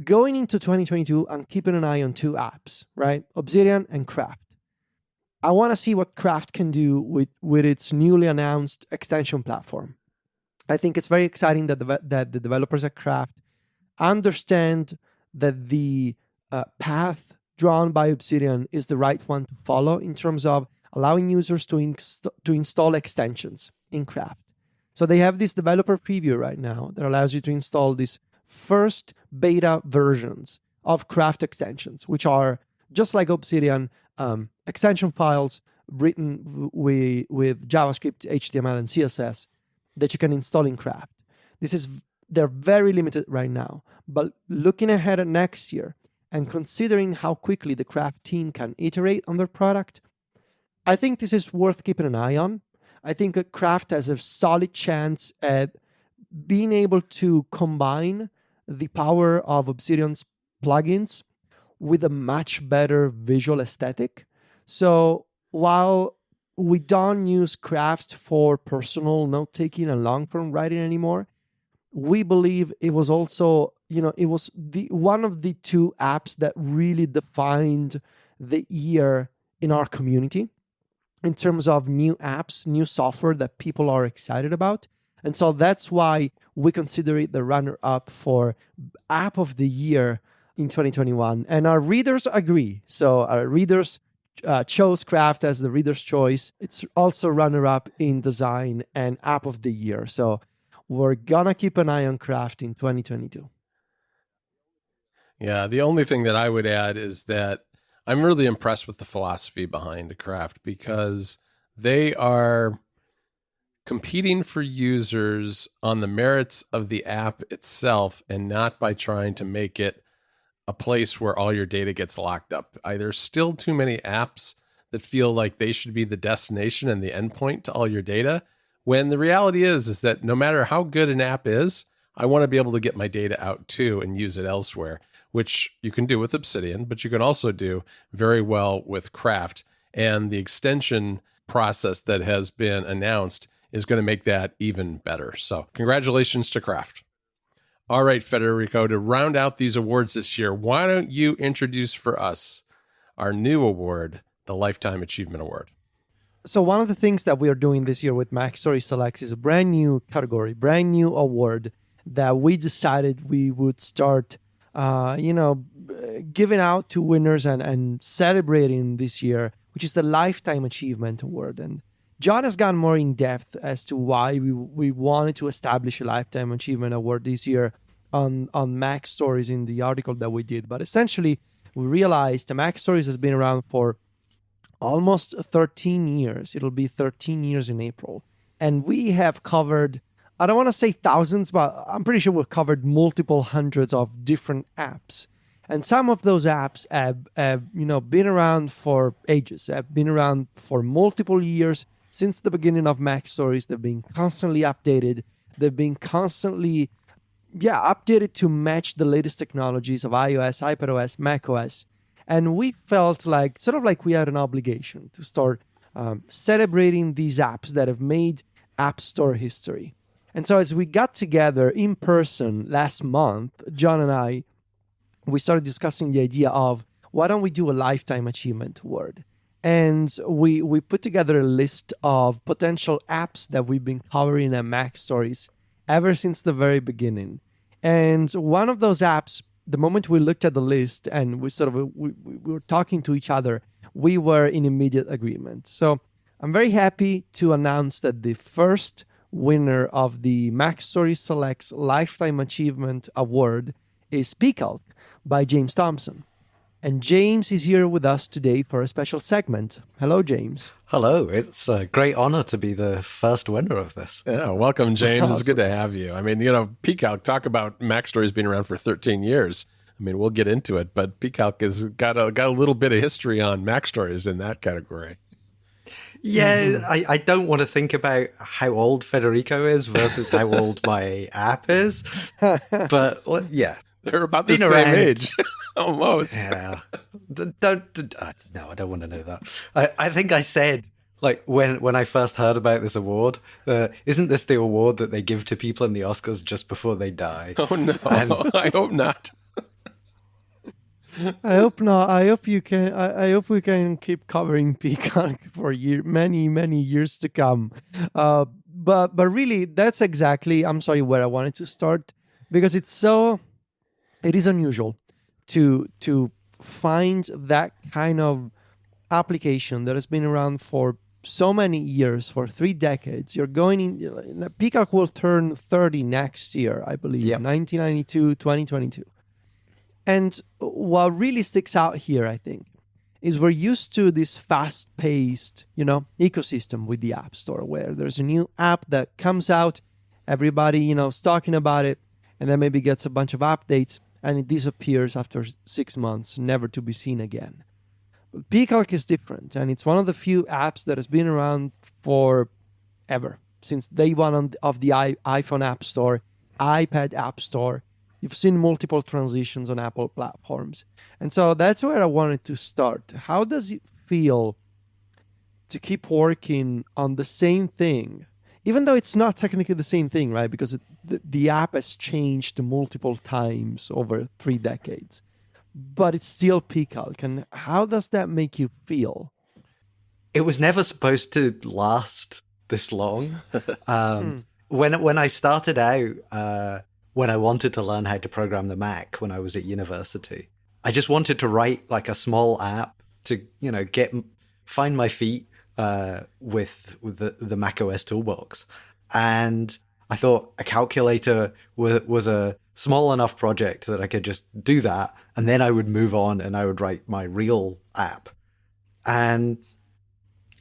going into 2022, I'm keeping an eye on two apps, right? Obsidian and Craft. I want to see what Craft can do with its newly announced extension platform. I think it's very exciting that the developers at Craft understand that the path drawn by Obsidian is the right one to follow in terms of allowing users to install extensions in Craft. So they have this developer preview right now that allows you to install these first beta versions of Craft extensions, which are, just like Obsidian, extension files written with JavaScript, HTML, and CSS that you can install in Craft. They're very limited right now, but looking ahead at next year and considering how quickly the Craft team can iterate on their product, I think this is worth keeping an eye on. I think that Craft has a solid chance at being able to combine the power of Obsidian's plugins with a much better visual aesthetic. So while we don't use Craft for personal note-taking and long-form writing anymore, we believe it was also, it was one of the two apps that really defined the year in our community in terms of new apps, new software that people are excited about. And so that's why we consider it the runner-up for App of the Year in 2021. And our readers agree. So our readers chose Craft as the reader's choice. It's also runner-up in design and App of the Year. So we're going to keep an eye on Craft in 2022. Yeah, the only thing that I would add is that I'm really impressed with the philosophy behind Craft, because they are competing for users on the merits of the app itself and not by trying to make it a place where all your data gets locked up. There's still too many apps that feel like they should be the destination and the endpoint to all your data, when the reality is that no matter how good an app is, I want to be able to get my data out too and use it elsewhere, which you can do with Obsidian, but you can also do very well with Craft. And the extension process that has been announced is going to make that even better. So congratulations to Craft. All right, Federico, to round out these awards this year, why don't you introduce for us our new award, the Lifetime Achievement Award? So one of the things that we are doing this year with MacStories Selects is a brand new category, brand new award that we decided we would start, giving out to winners and celebrating this year, which is the Lifetime Achievement Award. And John has gone more in depth as to why we wanted to establish a Lifetime Achievement Award this year on MacStories in the article that we did. But essentially, we realized the MacStories has been around for almost 13 years. It'll be 13 years in April. And we have covered, I don't want to say thousands, but I'm pretty sure we've covered multiple hundreds of different apps. And some of those apps have been around for ages, have been around for multiple years. Since the beginning of MacStories, they've been constantly updated. They've been constantly, updated to match the latest technologies of iOS, iPadOS, macOS. And we felt like, we had an obligation to start celebrating these apps that have made App Store history. And so as we got together in person last month, John and I, we started discussing the idea of why don't we do a lifetime achievement award? And we put together a list of potential apps that we've been covering at MacStories ever since the very beginning. And one of those apps, the moment we looked at the list and we were talking to each other, we were in immediate agreement. So I'm very happy to announce that the first winner of the MacStories Selects Lifetime Achievement Award is PCalc by James Thomson. And James is here with us today for a special segment. Hello, James. Hello. It's a great honor to be the first winner of this. Yeah, welcome, James. It's good to have you. I mean, PCalc, talk about MacStories being around for 13 years. I mean, we'll get into it, but PCalc has got a little bit of history on MacStories in that category. Yeah, I don't want to think about how old Federico is versus how old my app is, but yeah. They're about the same age, almost. Yeah. No, I don't want to know that. I think I said, like, when I first heard about this award, isn't this the award that they give to people in the Oscars just before they die? Oh, no. I hope not. I hope not. I hope you can. I hope we can keep covering PCalc for many years to come. But really, that's exactly. I'm sorry, where I wanted to start, because it is unusual to find that kind of application that has been around for so many years, for 3 decades. You're going in. PCalc will turn 30 next year, I believe. Yep. 1992, 2022. And what really sticks out here, I think, is we're used to this fast-paced, ecosystem with the App Store, where there's a new app that comes out, everybody, is talking about it, and then maybe gets a bunch of updates, and it disappears after 6 months, never to be seen again. But PCalc is different, and it's one of the few apps that has been around forever, since day one of the iPhone App Store, iPad App Store. You've seen multiple transitions on Apple platforms. And so that's where I wanted to start. How does it feel to keep working on the same thing, even though it's not technically the same thing, right? Because the app has changed multiple times over 3 decades, but it's still PCalc. And how does that make you feel? It was never supposed to last this long. When I started out, when I wanted to learn how to program the Mac when I was at university, I just wanted to write like a small app to, find my feet with the Mac OS toolbox. And I thought a calculator was a small enough project that I could just do that, and then I would move on and I would write my real app. And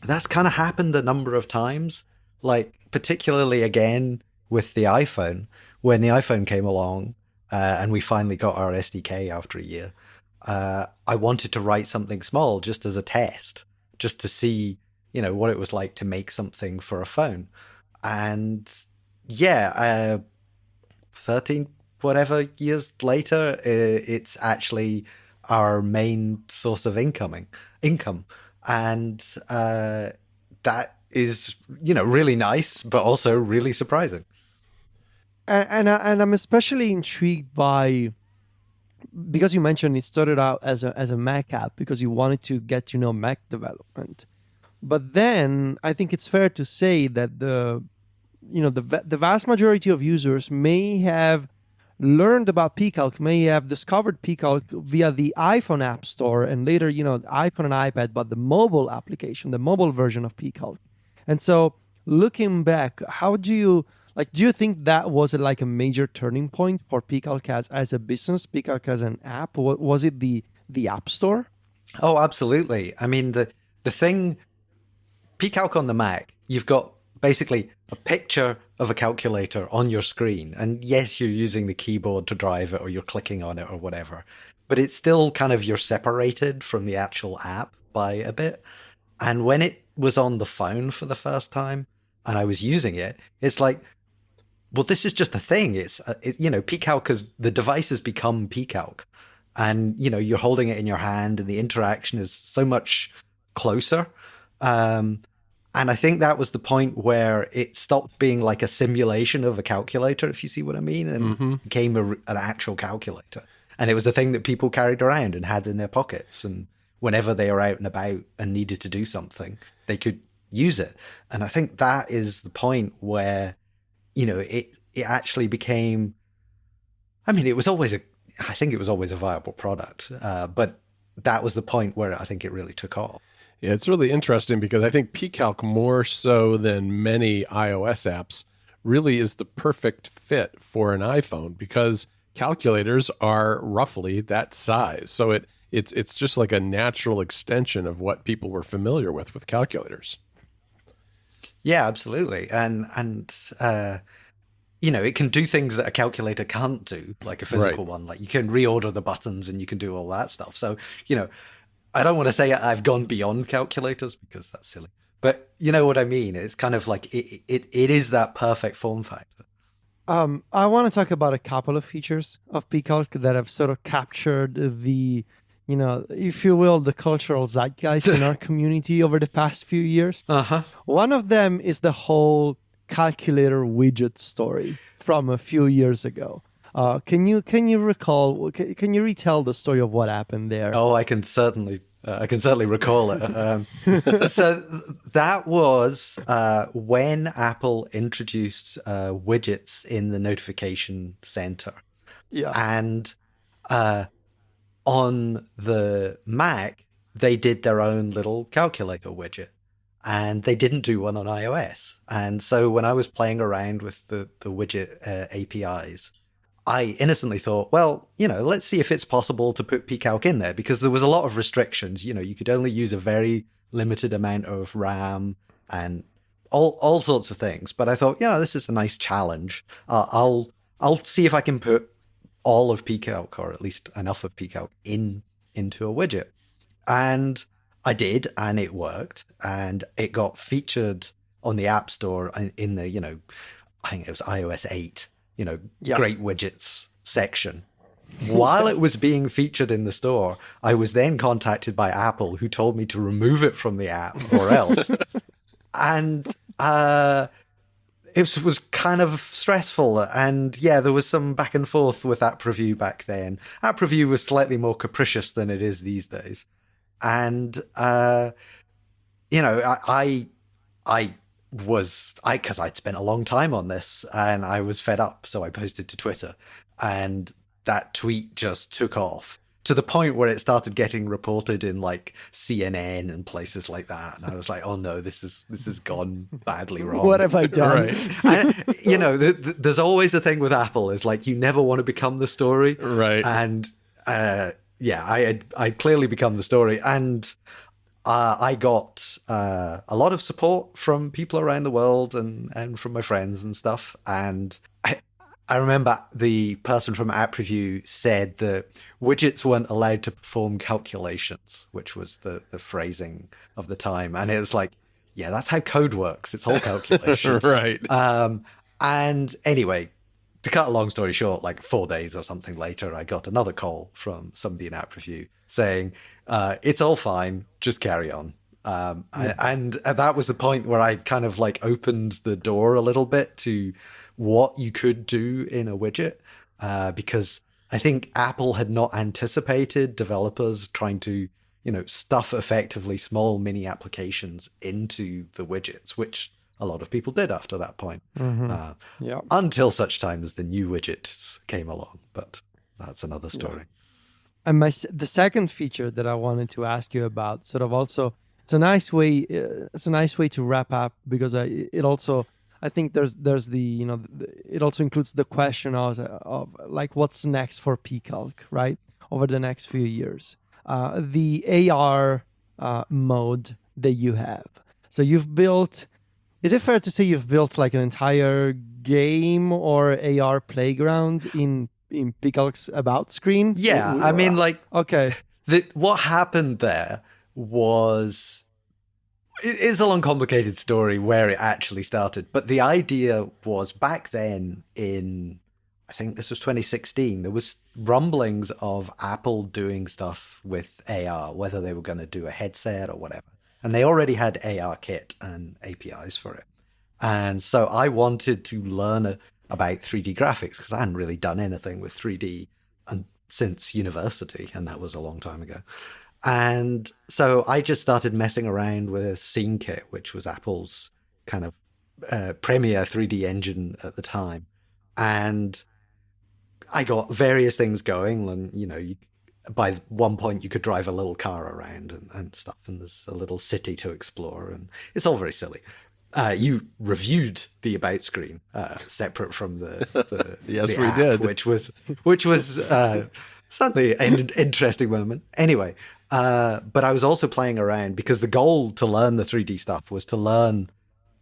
that's kind of happened a number of times, like particularly again with the iPhone. When the iPhone came along and we finally got our SDK after a year, I wanted to write something small just as a test, just to see, what it was like to make something for a phone. And 13 whatever years later, it's actually our main source of income. And that is, really nice, but also really surprising. And I'm especially intrigued by, because you mentioned it started out as a Mac app because you wanted to get to know Mac development, but then I think it's fair to say that the vast majority of users may have learned about PCalc, may have discovered PCalc via the iPhone App Store, and later iPhone and iPad, but the mobile application, the mobile version of PCalc. And so looking back, how do you think that was like a major turning point for PCalc as a business, PCalc as an app? Was it the App Store? Oh, absolutely. I mean, the thing, PCalc on the Mac, you've got basically a picture of a calculator on your screen. And yes, you're using the keyboard to drive it, or you're clicking on it or whatever. But it's still kind of, you're separated from the actual app by a bit. And when it was on the phone for the first time and I was using it, it's like, well, this is just a thing. It's, PCalc, the device has become PCalc, and, you're holding it in your hand and the interaction is so much closer. And I think that was the point where it stopped being like a simulation of a calculator, if you see what I mean, and became an actual calculator. And it was a thing that people carried around and had in their pockets. And whenever they were out and about and needed to do something, they could use it. And I think that is the point where, it actually became, I mean, I think it was always a viable product. But that was the point where I think it really took off. Yeah, it's really interesting because I think PCalc, more so than many iOS apps, really is the perfect fit for an iPhone because calculators are roughly that size. So it's just like a natural extension of what people were familiar with calculators. Yeah, absolutely. And it can do things that a calculator can't do, like a physical one. Like you can reorder the buttons and you can do all that stuff. So, I don't want to say I've gone beyond calculators because that's silly. But you know what I mean? It's kind of like it is that perfect form factor. I want to talk about a couple of features of PCalc that have sort of captured the, if you will, the cultural zeitgeist in our community over the past few years. Uh-huh. One of them is the whole calculator widget story from a few years ago. Can you recall? Can you retell the story of what happened there? Oh, I can certainly recall it. So that was when Apple introduced widgets in the notification center. Yeah, and on the Mac they did their own little calculator widget, and they didn't do one on iOS. And so when I was playing around with the widget APIs, I innocently thought, well, let's see if it's possible to put PCalc in there, because there was a lot of restrictions. You could only use a very limited amount of RAM and all sorts of things. But I thought, this is a nice challenge. I'll see if I can put all of PCalc, or at least enough of PCalc, into a widget. And I did, and it worked, and it got featured on the App Store in the, I think it was iOS 8. Great widgets section. While it was being featured in the store, I was then contacted by Apple, who told me to remove it from the app or else. And it was kind of stressful. And yeah, there was some back and forth with App Review back then. App Review was slightly more capricious than it is these days. And, because I'd spent a long time on this and I was fed up, so I posted to Twitter, and that tweet just took off to the point where it started getting reported in like CNN and places like that. And I was like, oh no, this has gone badly wrong. What have I done? And, there's always a thing with Apple is like, you never want to become the story. Right. And I'd clearly become the story. And I got a lot of support from people around the world and from my friends and stuff. And I remember the person from App Review said that widgets weren't allowed to perform calculations, which was the phrasing of the time. And it was like, yeah, that's how code works. It's all calculations. Right. And anyway, to cut a long story short, like 4 days or something later, I got another call from somebody in App Review saying, it's all fine, just carry on. And that was the point where I kind of like opened the door a little bit to what you could do in a widget, because I think Apple had not anticipated developers trying to, stuff effectively small mini applications into the widgets, which a lot of people did after that point. Until such time as the new widgets came along. But that's another story. Yeah. And the second feature that I wanted to ask you about, sort of also, it's a nice way to wrap up, because it also, I think there's the, it also includes the question of like what's next for PCalc, right, over the next few years. The AR mode that you have. So you've built, is it fair to say you've built like an entire game or AR playground in PCalc's about screen? Yeah, I mean, like, okay. What happened there was, it is a long, complicated story where it actually started. But the idea was back then in, I think this was 2016, there was rumblings of Apple doing stuff with AR, whether they were going to do a headset or whatever. And they already had ARKit and APIs for it. And so I wanted to learn about 3D graphics, because I hadn't really done anything with 3D since university, and that was a long time ago. And so I just started messing around with SceneKit, which was Apple's kind of premier 3D engine at the time. And I got various things going, and by one point you could drive a little car around and stuff, and there's a little city to explore, and it's all very silly. You reviewed the About screen separate from the yes, the we app, did, which was certainly an interesting moment. Anyway, but I was also playing around because the goal to learn the 3D stuff was to learn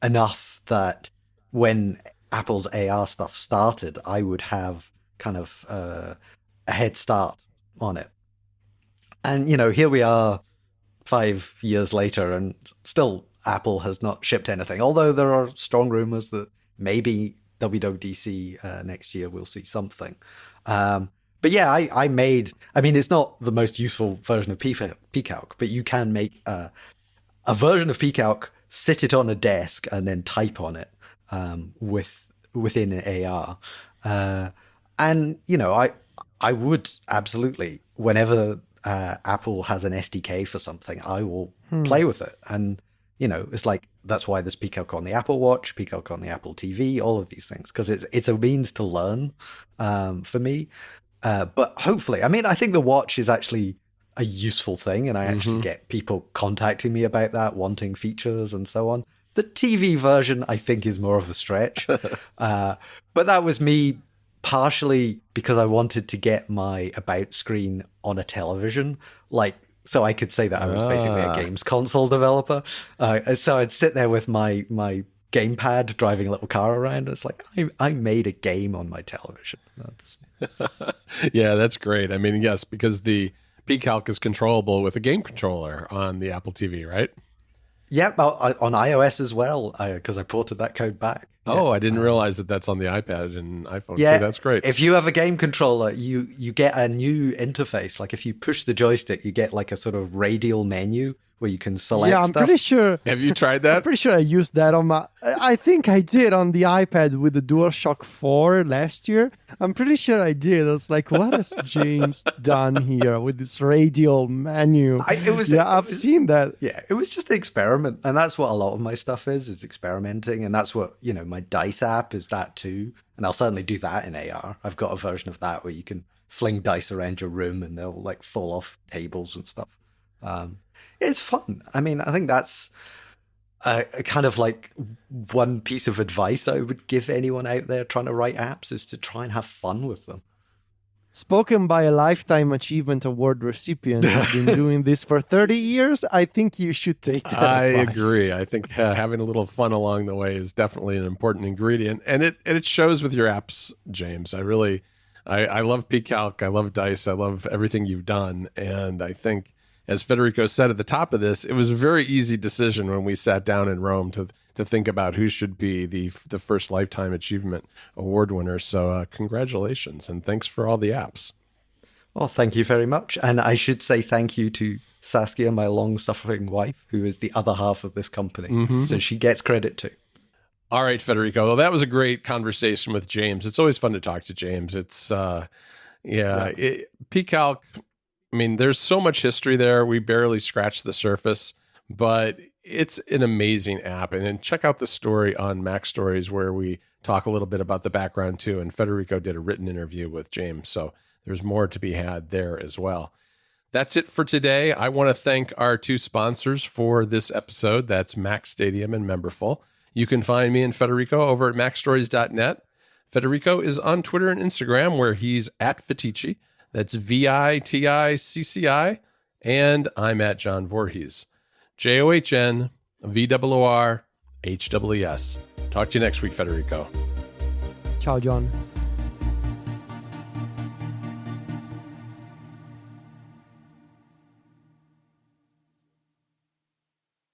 enough that when Apple's AR stuff started, I would have kind of a head start on it. And, here we are 5 years later, and still Apple has not shipped anything, although there are strong rumors that maybe WWDC next year we'll see something. But yeah, it's not the most useful version of PCalc, but you can make a version of PCalc, sit it on a desk, and then type on it within an AR. And, I would absolutely, whenever Apple has an SDK for something, I will play with it. And, it's like, that's why there's PCalc on the Apple Watch, PCalc on the Apple TV, all of these things, because it's a means to learn for me. But hopefully, I think the watch is actually a useful thing, and I actually get people contacting me about that, wanting features and so on. The TV version, I think, is more of a stretch. But that was me partially because I wanted to get my About screen on a television, so I could say that I was basically a games console developer. So I'd sit there with my gamepad driving a little car around. It's like, I made a game on my television. Yeah, that's great. Yes, because the PCalc is controllable with a game controller on the Apple TV, right? Yeah, on iOS as well, because I ported that code back. Oh, I didn't realize that that's on the iPad and iPhone too. That's great. If you have a game controller, you get a new interface. Like if you push the joystick, you get like a sort of radial menu where you can select stuff. stuff. Pretty sure. Have you tried that? I'm pretty sure I used that on my... I think I did on the iPad with the DualShock 4 last year. I'm pretty sure I did. I was like, what has James done here with this radial menu? I've seen that. Yeah, it was just an experiment. And that's what a lot of my stuff is experimenting. And that's what, my Dice app is that too. And I'll certainly do that in AR. I've got a version of that where you can fling dice around your room and they'll like fall off tables and stuff. It's fun. I think that's a kind of like one piece of advice I would give anyone out there trying to write apps is to try and have fun with them. Spoken by a Lifetime Achievement Award recipient. I've been doing this for 30 years. I think you should take that advice. Agree. I think having a little fun along the way is definitely an important ingredient. And it shows with your apps, James. I love PCalc. I love Dice. I love everything you've done. And I think, as Federico said at the top of this, it was a very easy decision when we sat down in Rome to think about who should be the first Lifetime Achievement Award winner. So congratulations, and thanks for all the apps. Well, thank you very much. And I should say thank you to Saskia, my long-suffering wife, who is the other half of this company. So she gets credit too. All right, Federico. Well, that was a great conversation with James. It's always fun to talk to James. It's, PCalc... there's so much history there. We barely scratched the surface, but it's an amazing app. And then check out the story on MacStories where we talk a little bit about the background too. And Federico did a written interview with James. So there's more to be had there as well. That's it for today. I want to thank our two sponsors for this episode. That's Mac Stadium and Memberful. You can find me and Federico over at MacStories.net. Federico is on Twitter and Instagram where he's at Fetici. That's VITICCI, and I'm at John Voorhees. JOHNVOORHWES. Talk to you next week, Federico. Ciao, John.